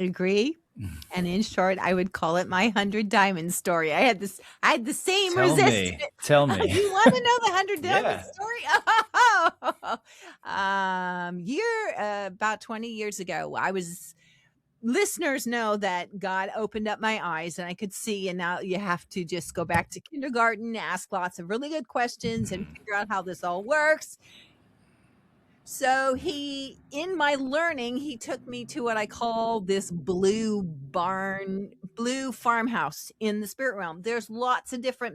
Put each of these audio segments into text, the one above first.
Agree. And in short, I would call it my 100 diamond story. I had the same Tell resistance. me. Tell me. You want to know the 100 diamond Yeah. story? About 20 years ago, listeners know that God opened up my eyes and I could see. And now you have to just go back to kindergarten, ask lots of really good questions and figure out how this all works. So in my learning, he took me to what I call this blue farmhouse in the spirit realm. There's lots of different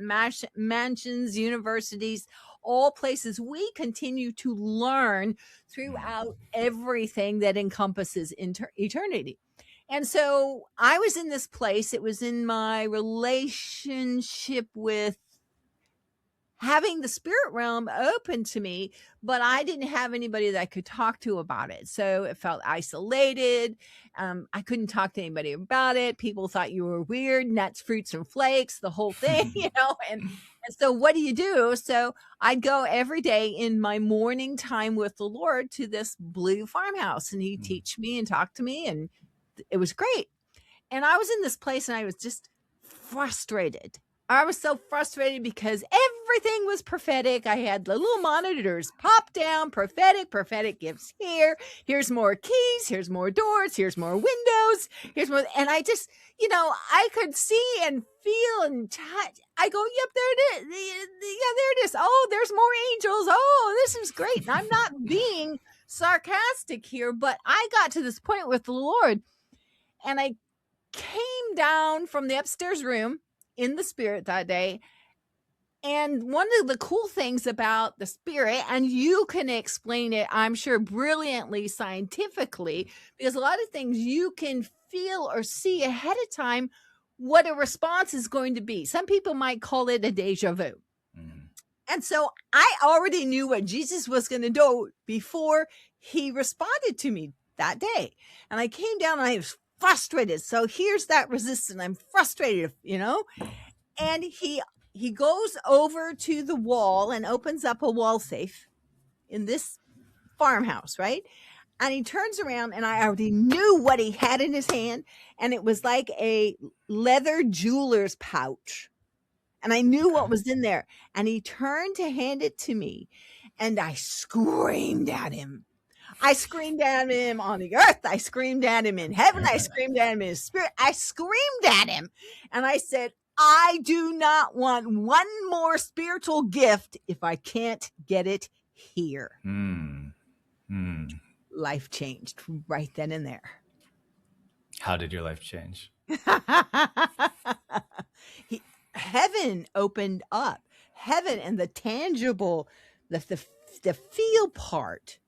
mansions, universities, all places we continue to learn throughout everything that encompasses eternity. And so I was in this place. It was in my relationship with having the spirit realm open to me, but I didn't have anybody that I could talk to about it. So it felt isolated. I couldn't talk to anybody about it. People thought you were weird, nuts, fruits, and flakes, the whole thing, and so what do you do? So I'd go every day in my morning time with the Lord to this blue farmhouse, and he'd teach me and talk to me, and it was great. And I was in this place and I was just frustrated. I was so frustrated because everything was prophetic. I had the little monitors pop down, prophetic gifts here. Here's more keys. Here's more doors. Here's more windows. Here's more. And I just, I could see and feel and touch. I go, yep, there it is. Yeah, there it is. Oh, there's more angels. Oh, this is great. And I'm not being sarcastic here, but I got to this point with the Lord and I came down from the upstairs room in the spirit that day. And one of the cool things about the spirit, and you can explain it, I'm sure, brilliantly scientifically, because a lot of things you can feel or see ahead of time what a response is going to be. Some people might call it a deja vu. And so I already knew what Jesus was going to do before he responded to me that day. And I came down and I was frustrated. So here's that resistance. I'm frustrated, and he goes over to the wall and opens up a wall safe in this farmhouse, right? And he turns around and I already knew what he had in his hand. And it was like a leather jeweler's pouch. And I knew what was in there. And he turned to hand it to me. And I screamed at him. I screamed at him on the earth. I screamed at him in heaven. I screamed at him in his spirit. I screamed at him. And I said, I do not want one more spiritual gift if I can't get it here. Life changed right then and there. How did your life change? Heaven opened up. Heaven and the tangible, the feel part.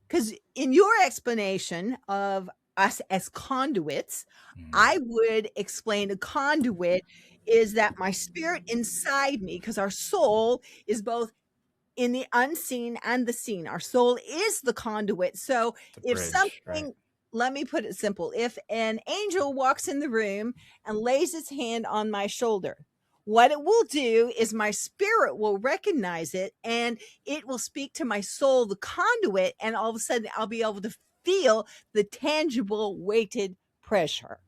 Because in your explanation of us as conduits, I would explain a conduit is that my spirit inside me, because our soul is both in the unseen and the seen. Our soul is the conduit. So if something, let me put it simple. If an angel walks in the room and lays its hand on my shoulder, what it will do is my spirit will recognize it and it will speak to my soul, the conduit, and all of a sudden I'll be able to feel the tangible weighted pressure.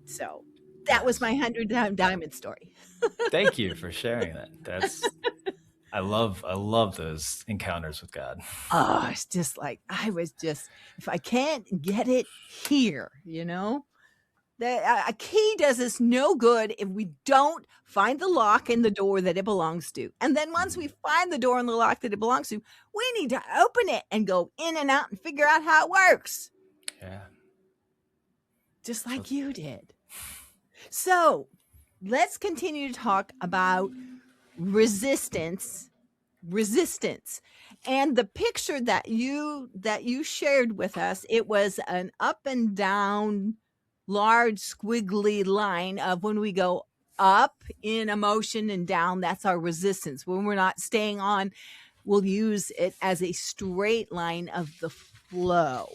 So that was my 100 diamond story. Thank you for sharing that. I love those encounters with God. Oh, it's just like, if I can't get it here, a key does us no good if we don't find the lock in the door that it belongs to. And then once we find the door and the lock that it belongs to, we need to open it and go in and out and figure out how it works. Yeah. Just like you did. So let's continue to talk about resistance. And the picture that you shared with us, it was an up and down large squiggly line of when we go up in emotion and down, that's our resistance. When we're not staying on, we'll use it as a straight line of the flow.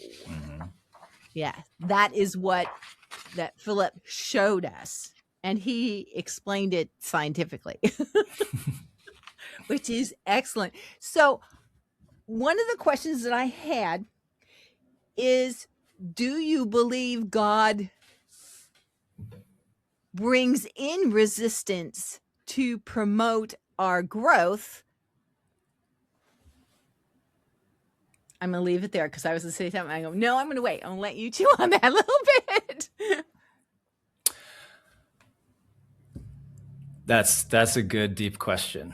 Yeah, that is what that Philip showed us, and he explained it scientifically, which is excellent. So one of the questions that I had is, do you believe God brings in resistance to promote our growth? I'm going to leave it there because I was going to say something. I go, no, I'm going to wait. I'm going to let you chew on that a little bit. That's a good, deep question.